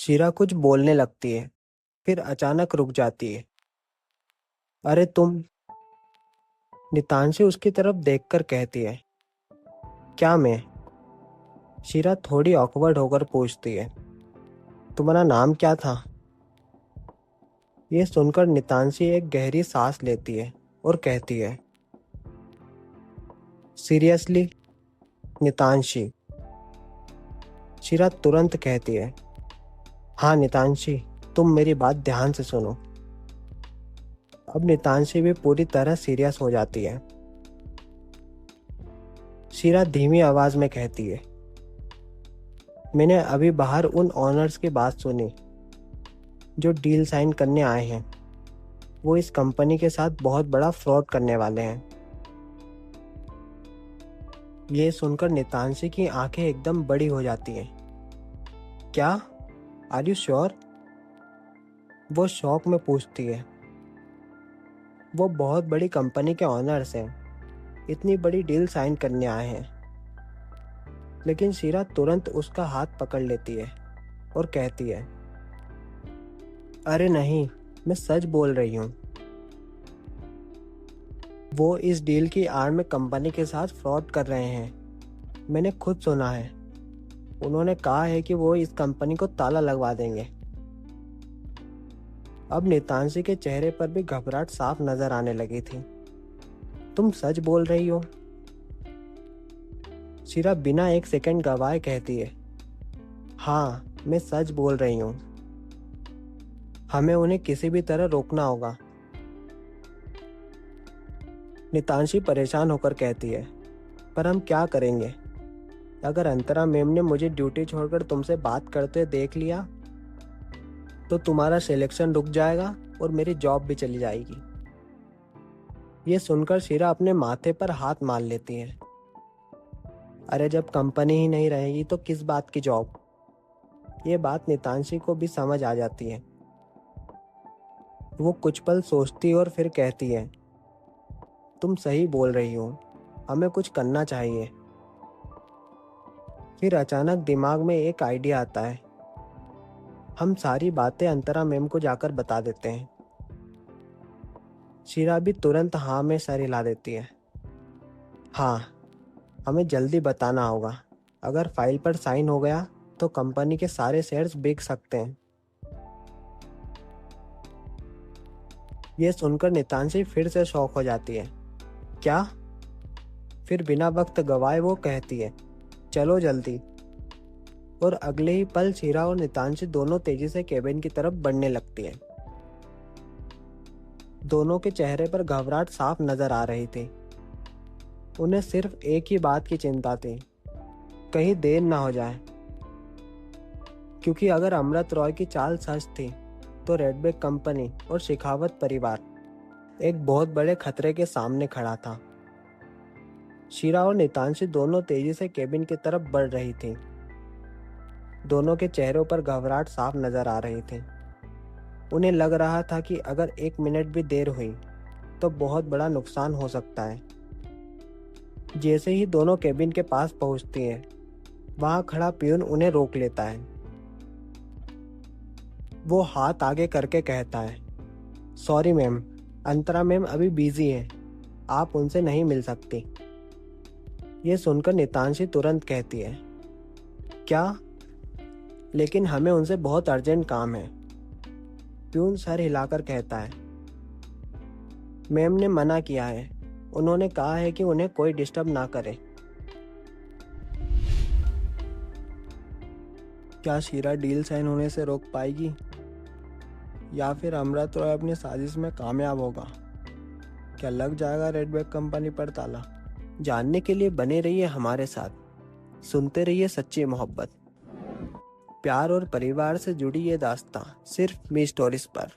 शीरा कुछ बोलने लगती है, फिर अचानक रुक जाती है। अरे तुम। नितांशी उसकी तरफ देखकर कहती है। क्या मैं? शीरा थोड़ी ऑकवर्ड होकर पूछती है। तुम्हारा नाम क्या था? ये सुनकर नितांशी एक गहरी सांस लेती है और कहती है, सीरियसली, नितांशी। शीरा तुरंत कहती है, हाँ नितांशी, तुम मेरी बात ध्यान से सुनो। अब नितांशी भी पूरी तरह सीरियस हो जाती है। शीरा धीमी आवाज में कहती है, मैंने अभी बाहर उन ऑनर्स की बात सुनी जो डील साइन करने आए हैं। वो इस कंपनी के साथ बहुत बड़ा फ्रॉड करने वाले हैं। ये सुनकर नितांशी की आंखें एकदम बड़ी हो जाती हैं। क्या? Are you sure? वो शौक में पूछती है। वो बहुत बड़ी कंपनी के ऑनर्स हैं, इतनी बड़ी डील साइन करने आए हैं। लेकिन शीरा तुरंत उसका हाथ पकड़ लेती है और कहती है, अरे नहीं, मैं सच बोल रही हूँ। वो इस डील की आड़ में कंपनी के साथ फ्रॉड कर रहे हैं। मैंने खुद सुना है। उन्होंने कहा है कि वो इस कंपनी को ताला लगवा देंगे। अब नितांशी के चेहरे पर भी घबराहट साफ नजर आने लगी थी। तुम सच बोल रही हो? शीरा बिना एक सेकंड गवाए कहती है, हाँ, मैं सच बोल रही हूँ। हमें उन्हें किसी भी तरह रोकना होगा। नितांशी परेशान होकर कहती है, पर हम क्या करेंगे? अगर अंतरा मैम ने मुझे ड्यूटी छोड़कर तुमसे बात करते देख लिया तो तुम्हारा सिलेक्शन रुक जाएगा और मेरी जॉब भी चली जाएगी। ये सुनकर शीरा अपने माथे पर हाथ मार लेती है। अरे जब कंपनी ही नहीं रहेगी तो किस बात की जॉब? ये बात नितांशी को भी समझ आ जाती है। वो कुछ पल सोचती और फिर कहती है, तुम सही बोल रही हो, हमें कुछ करना चाहिए। फिर अचानक दिमाग में एक आइडिया आता है। हम सारी बातें अंतरा मैम को जाकर बता देते हैं। शीरा भी तुरंत हाँ में सर हिला देती है। हाँ, हमें जल्दी बताना होगा। अगर फाइल पर साइन हो गया तो कंपनी के सारे शेयर्स बिक सकते हैं। यह सुनकर नितांशी फिर से शॉक हो जाती है। क्या? फिर बिना वक्त गवाए वो कहती है, चलो जल्दी। और अगले ही पल शीरा और नितांशी दोनों तेजी से केबिन की तरफ बढ़ने लगती है। दोनों के चेहरे पर घबराहट साफ नजर आ रही थी। उन्हें सिर्फ एक ही बात की चिंता थी, कहीं देर ना हो जाए। क्योंकि अगर अमृत रॉय की चाल सच थी तो रेडबैक कंपनी और शेखावत परिवार एक बहुत बड़े खतरे के सामने खड़ा था। शीरा और नितांशी दोनों तेजी से केबिन की तरफ बढ़ रही थी। दोनों के चेहरों पर घबराहट साफ नजर आ रही थी। उन्हें लग रहा था कि अगर एक मिनट भी देर हुई तो बहुत बड़ा नुकसान हो सकता है। जैसे ही दोनों केबिन के पास पहुंचती हैं, वहां खड़ा पियून उन्हें रोक लेता है। वो हाथ आगे करके कहता है, सॉरी मैम, अंतरा मैम अभी बिजी है, आप उनसे नहीं मिल सकती। ये सुनकर नितांशी तुरंत कहती है, क्या? लेकिन हमें उनसे बहुत अर्जेंट काम है। प्यून सर हिलाकर कहता है, मैम ने मना किया है। उन्होंने कहा है कि उन्हें कोई डिस्टर्ब ना करे। क्या शीरा डील साइन होने से रोक पाएगी या फिर अमृत रॉय अपनी साजिश में कामयाब होगा? क्या लग जाएगा रेडबैक कंपनी पर ताला? जानने के लिए बने रहिए हमारे साथ। सुनते रहिए सच्ची मोहब्बत, प्यार और परिवार से जुड़ी ये दास्तां सिर्फ मी स्टोरीज पर।